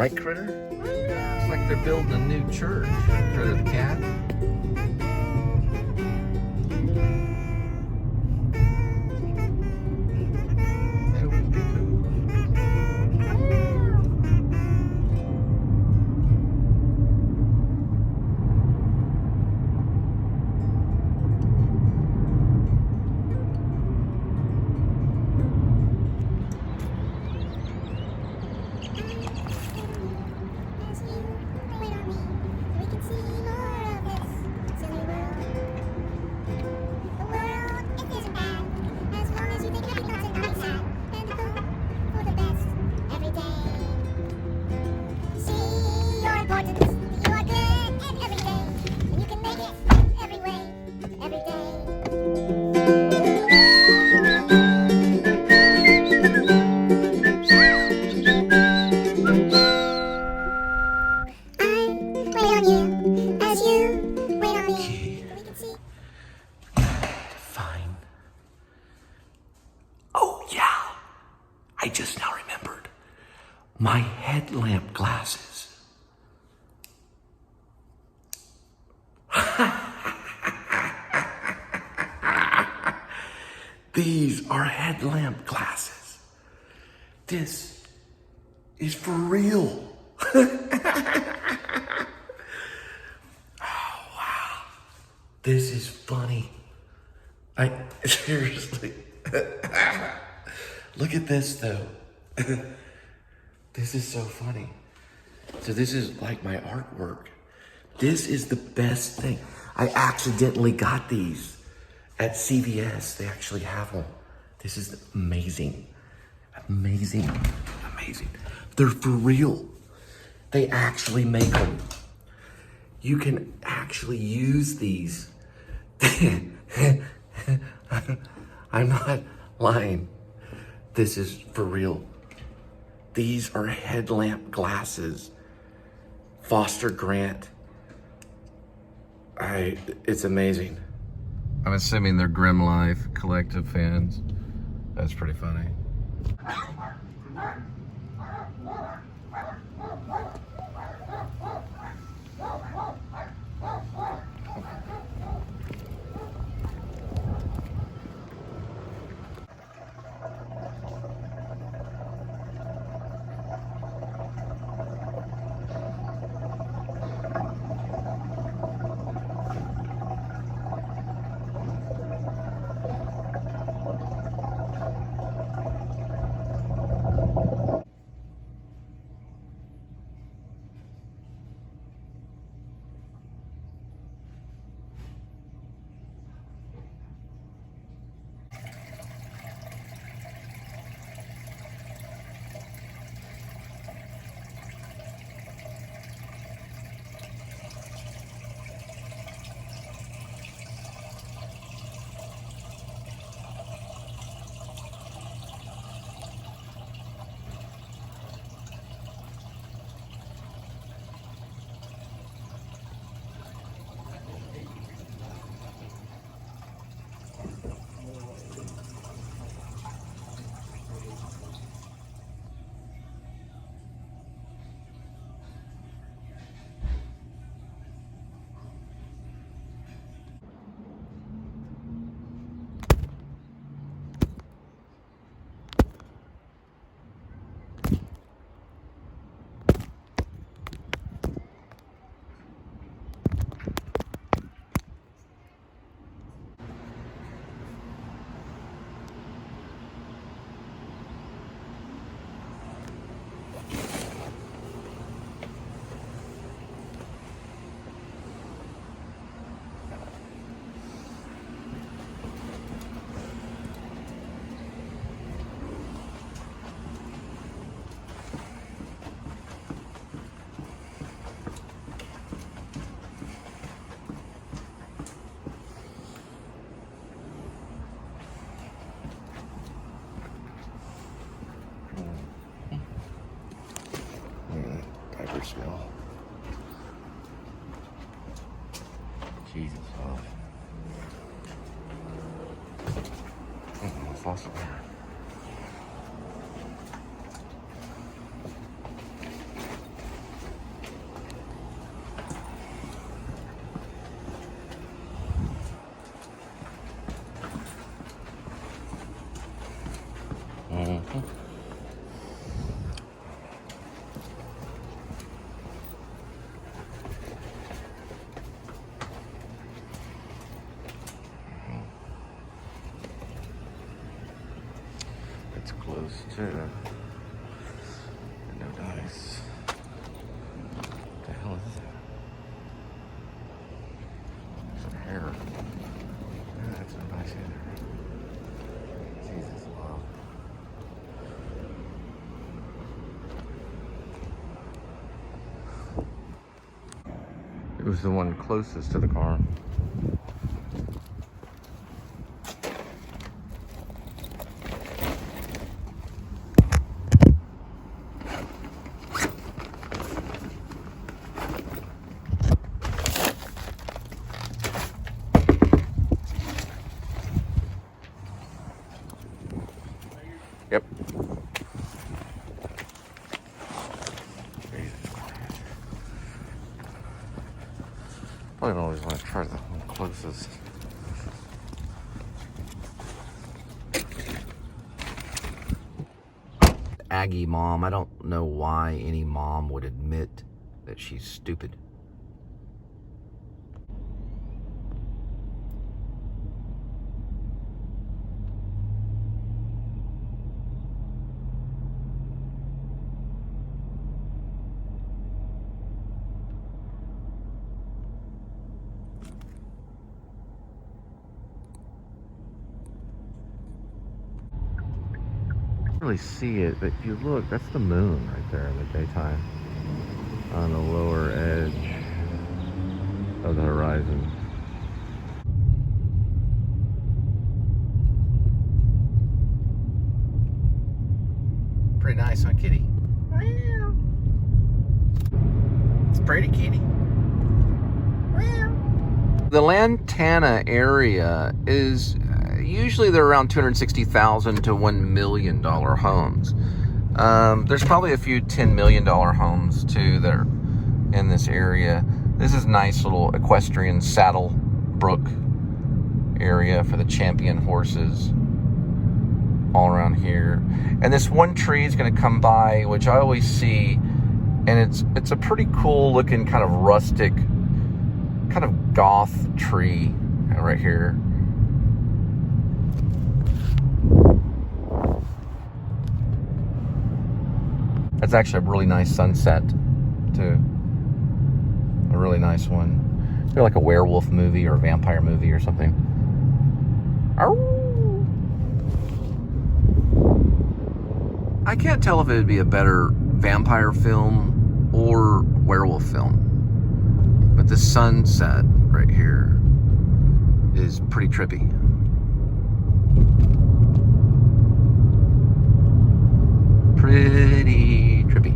Right, Critter? It's like they're building a new church for the cat. That would be cool. Fine. Oh, yeah. I just now remembered. My headlamp glasses. These are headlamp glasses. This is for real. Oh, wow. This is funny. Seriously. Look at this though. This is so funny. So this is like my artwork. This is the best thing. I accidentally got these at CVS. They actually have them. This is amazing. Amazing. Amazing. They're for real. They actually make them. You can actually use these. I'm not lying. This is for real. These are headlamp glasses. Foster Grant. It's amazing. I'm assuming they're Grim Life Collective fans. That's pretty funny. Smell. Jesus, oh. Fossil. Headlight's close too. No dice. What the hell is that? Some hair. Yeah, that's a nice hair. Jesus, wow. It was the one closest to the car. Yep. Probably don't always want to try the one closest. Aggie mom, I don't know why any mom would admit that she's stupid. Really see it, but if you look, that's the moon right there in the daytime on the lower edge of the horizon. Pretty nice, huh, kitty? It's pretty, kitty. The Lantana area is usually they're around $260,000 to $1 million homes. There's probably a few $10 million homes too that are in this area. This is a nice little equestrian saddle brook area for the champion horses all around here. And this one tree is going to come by, which I always see, and it's a pretty cool looking kind of rustic, kind of goth tree right here. That's actually a really nice sunset too. A really nice one. They're like a werewolf movie or a vampire movie or something. I can't tell if it would be a better vampire film or werewolf film, but the sunset right here is pretty trippy. Pretty trippy.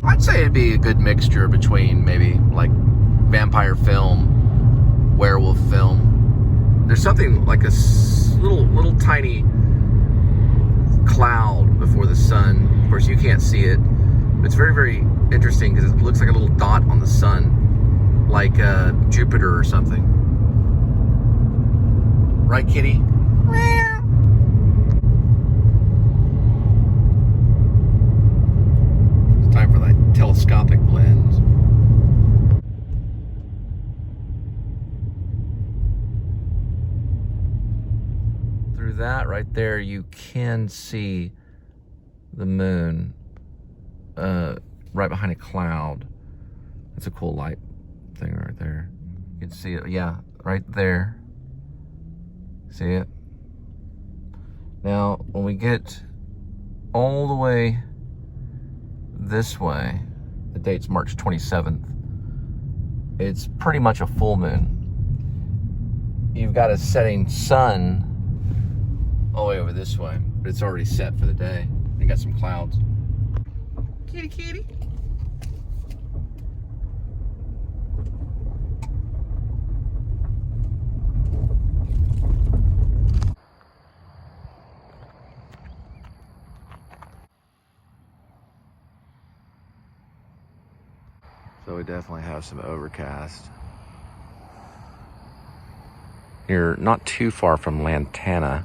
I'd say it'd be a good mixture between maybe like vampire film, werewolf film. There's something like a little tiny cloud before the sun. Of course, you can't see it, but it's very, very interesting because it looks like a little dot on the sun, like Jupiter or something. Right, kitty? It's time for the telescopic lens. Through that right there, you can see the moon right behind a cloud. That's a cool light thing right there. You can see it, yeah, right there. See it? Now, when we get all the way this way, the date's March 27th, it's pretty much a full moon. You've got a setting sun all the way over this way, but it's already set for the day. You got some clouds. Kitty, kitty. So we definitely have some overcast. You're not too far from Lantana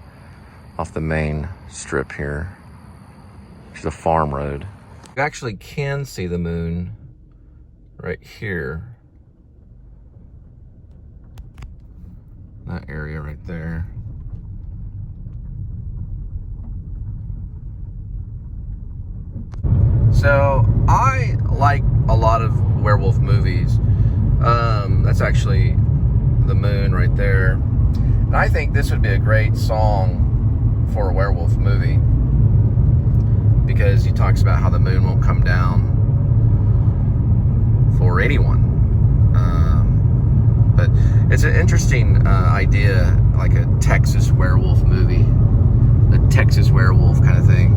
off the main strip here, which is a farm road. You actually can see the moon right here. That area right there. So I like a lot of werewolf movies. That's actually the moon right there. And I think this would be a great song for a werewolf movie, because he talks about how the moon won't come down for anyone. But it's an interesting idea, like a Texas werewolf movie, a Texas werewolf kind of thing.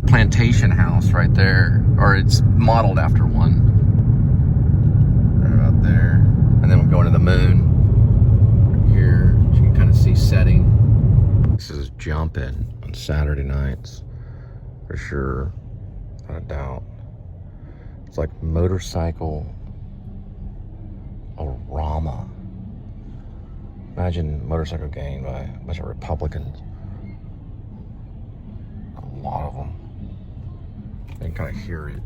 Plantation house right there, or it's modeled after one. Right out there. And then we're going to the moon. Here, you can kind of see setting. This is jumping on Saturday nights, for sure, without a doubt. It's like motorcycle arama. Imagine motorcycle gang by a bunch of Republicans. A lot of them. You can kind of hear it.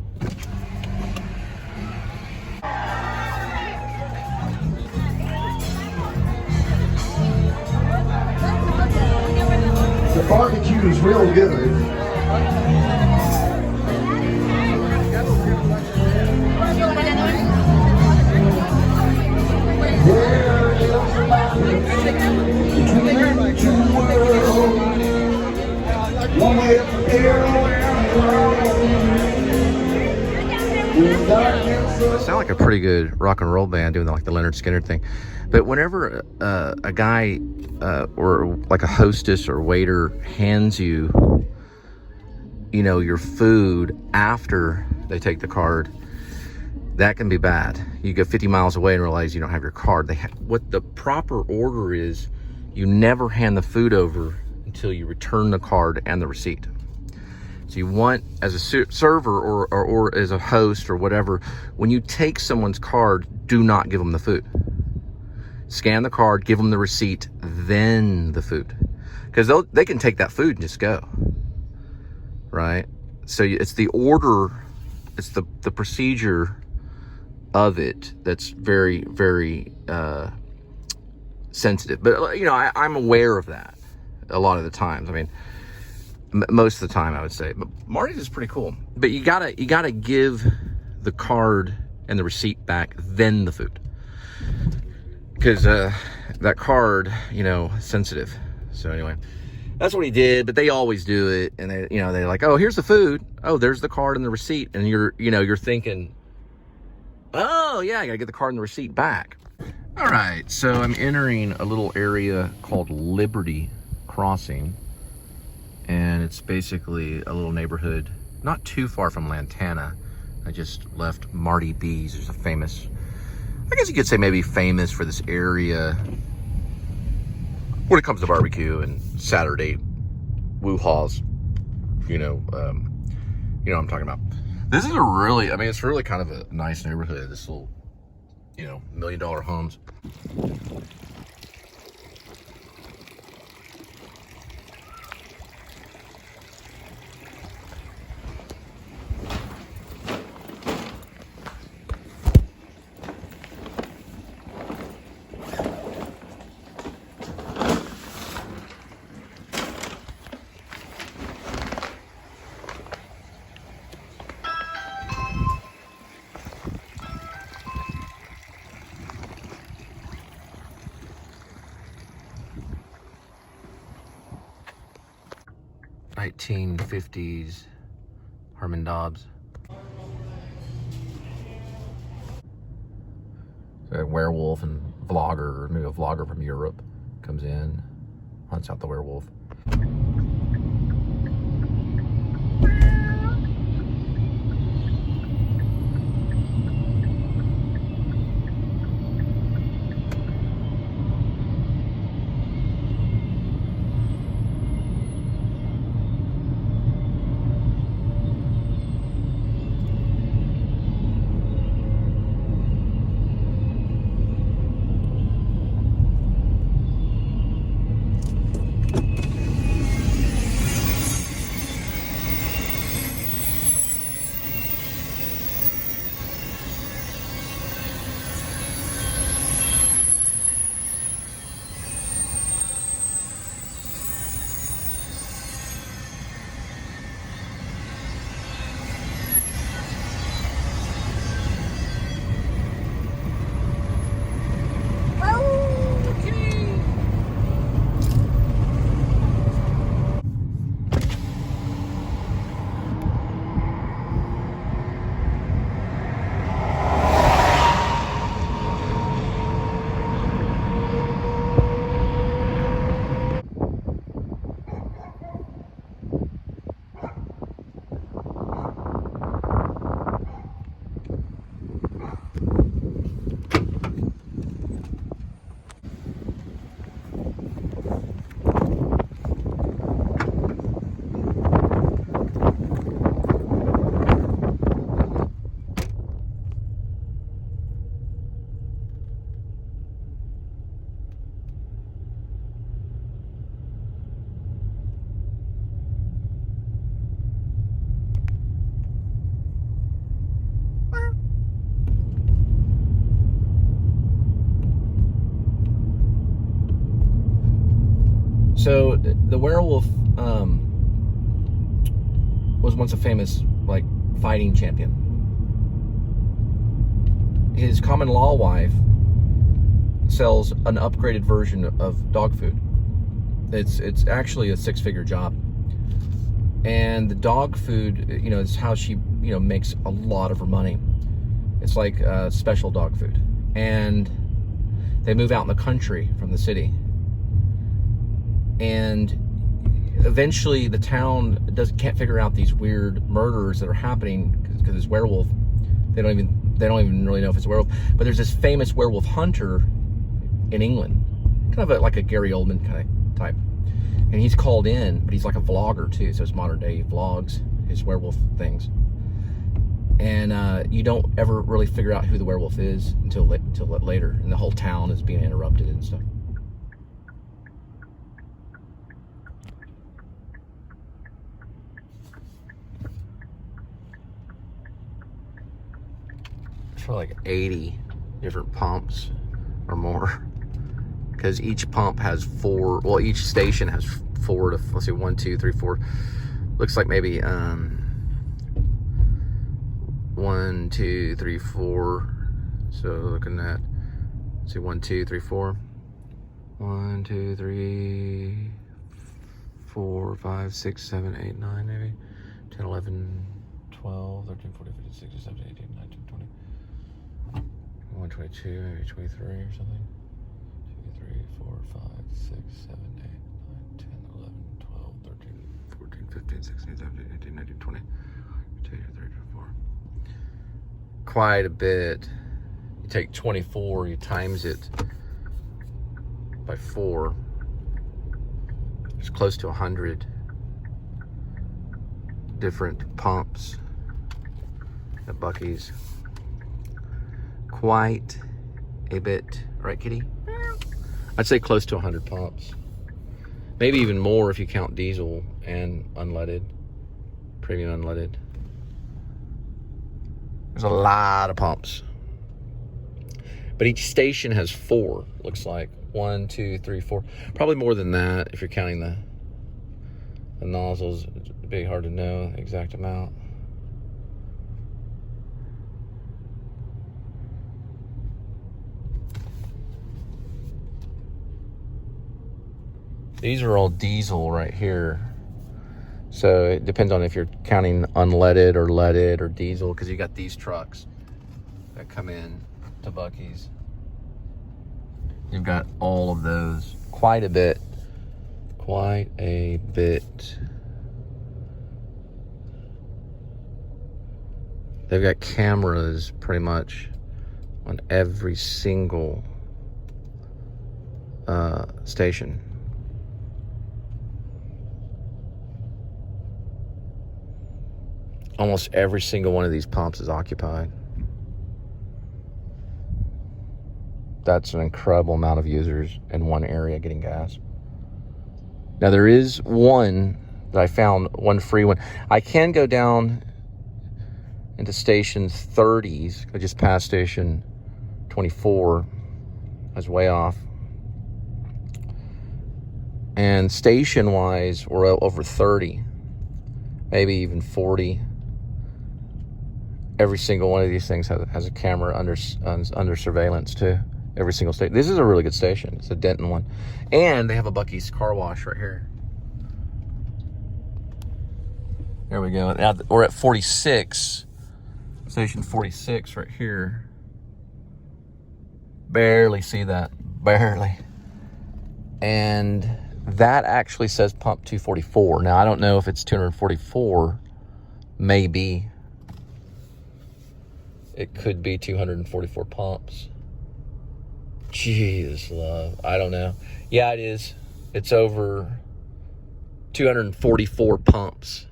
The barbecue is real good. There is a line between two worlds. One way up there, They sound like a pretty good rock and roll band doing like the Leonard Skinner thing. But whenever a guy or like a hostess or waiter hands you, you know, your food after they take the card, that can be bad. You go 50 miles away and realize you don't have your card. What the proper order is, you never hand the food over until you return the card and the receipt. So you want, as a server or as a host or whatever, when you take someone's card, do not give them the food. Scan the card, give them the receipt, then the food. Because they can take that food and just go, right? So it's the order, it's the procedure of it that's very, very sensitive. But, you know, I'm aware of that a lot of the times. I mean, most of the time, I would say. But Marty's is pretty cool. But you gotta give the card and the receipt back, then the food. Because that card, you know, is sensitive. So anyway, that's what he did. But they always do it, and they're like, "Oh, here's the food. Oh, there's the card and the receipt." And you're thinking, "Oh yeah, I gotta get the card and the receipt back." All right, so I'm entering a little area called Liberty Crossing, and it's basically a little neighborhood not too far from Lantana. I just left Marty B's. There's a famous, I guess you could say maybe famous for this area when it comes to barbecue and Saturday woo-haws. You know what I'm talking about. This is it's really kind of a nice neighborhood. This little, $1 million homes. '50s Herman Dobbs. A werewolf and vlogger, or maybe a vlogger from Europe, comes in, hunts out the werewolf. So the Werewolf was once a famous like fighting champion. His common law wife sells an upgraded version of dog food. It's actually a 6-figure job. And the dog food, is how she, makes a lot of her money. It's like special dog food. And they move out in the country from the city. And eventually the town can't figure out these weird murders that are happening because it's werewolf. They don't even really know if it's a werewolf. But there's this famous werewolf hunter in England, kind of like a Gary Oldman kind of type. And he's called in, but he's like a vlogger too. So it's modern day vlogs, his werewolf things. And you don't ever really figure out who the werewolf is until later, and the whole town is being interrupted and stuff. There's probably like 80 different pumps or more, because each pump has 4. Well, each station has 4 to, let's see, 1, 2, 3, 4. Looks like maybe 1, 2, 3, 4. So looking at, let's see, 1, 2, 3, 4. 1, 2, 3, 4, 5, 6, 7, 8, 9, maybe 10, 11, 12, 13, 14, 15, 16, 17, 18, 19, 20. 122, maybe 23 or something. 2, 3, 4, 5, 6, 7, 8, 9, 10, 11, 12, 13, 14, 15, 16, 17, 18, 19, 20. 2, 3, 4. Quite a bit. You take 24, you times it by 4. It's close to 100 different pumps at Buc-ees. Quite a bit, right, kitty? I'd say close to 100 pumps. Maybe even more if you count diesel and unleaded, premium unleaded. There's a lot of pumps. But each station has 4, looks like. 1, 2, 3, 4. Probably more than that if you're counting the nozzles. It'd be hard to know the exact amount. These are all diesel right here. So it depends on if you're counting unleaded or leaded or diesel, because you got these trucks that come in to Buc-ees. You've got all of those. Quite a bit. Quite a bit. They've got cameras pretty much on every single station. Almost every single one of these pumps is occupied. That's an incredible amount of users in one area getting gas. Now there is one that I found, one free one. I can go down into station 30s. I just passed station 24. I was way off. And station-wise, we're over 30, maybe even 40. Every single one of these things has a camera under surveillance too. Every single station. This is a really good station. It's a Denton one. And they have a Buc-ees car wash right here. There we go. Now we're at 46. Station 46 right here. Barely see that. Barely. And that actually says pump 244. Now I don't know if it's 244. Maybe. It could be 244 pumps. Jesus love. I don't know. Yeah, it is. It's over 244 pumps.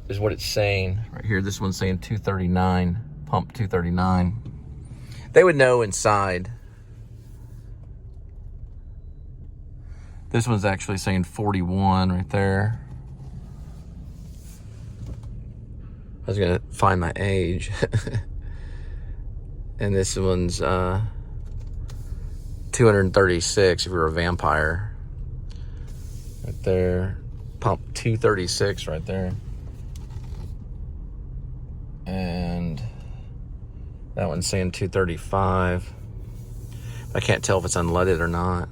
Is what it's saying right here. This one's saying 239. Pump 239. They would know inside. This one's actually saying 41 right there. I was gonna find my age. And this one's 236 if you're a vampire. Right there. Pump 236 right there. And that one's saying 235. I can't tell if it's unleaded or not.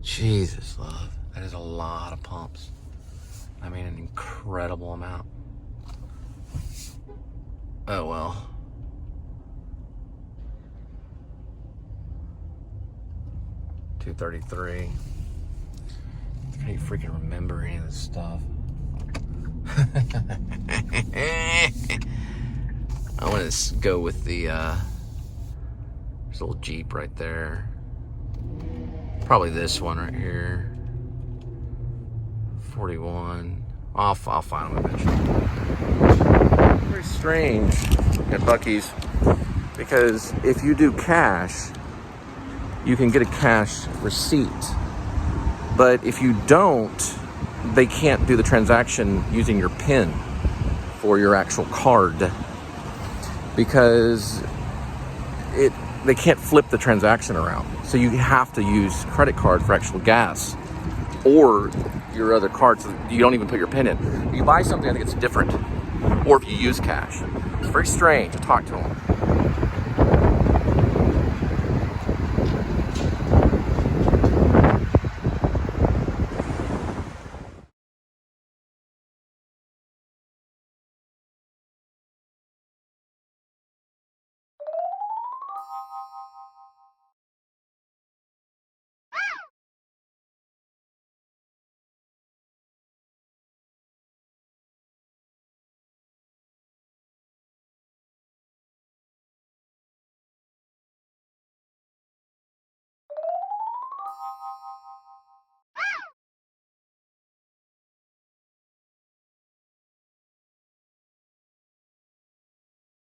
Jesus, love. That is a lot of pumps. I mean, an incredible amount. Oh, well. $233. How do you freaking remember any of this stuff? I want to go with the, there's a little Jeep right there. Probably this one right here. 41. I'll find them eventually. Very strange at Buc-ees, because if you do cash, you can get a cash receipt. But if you don't, they can't do the transaction using your PIN for your actual card, because they can't flip the transaction around. So you have to use credit card for actual gas or your other cards. You don't even put your PIN in. If you buy something, I think it's different. Or if you use cash. It's very strange to talk to them.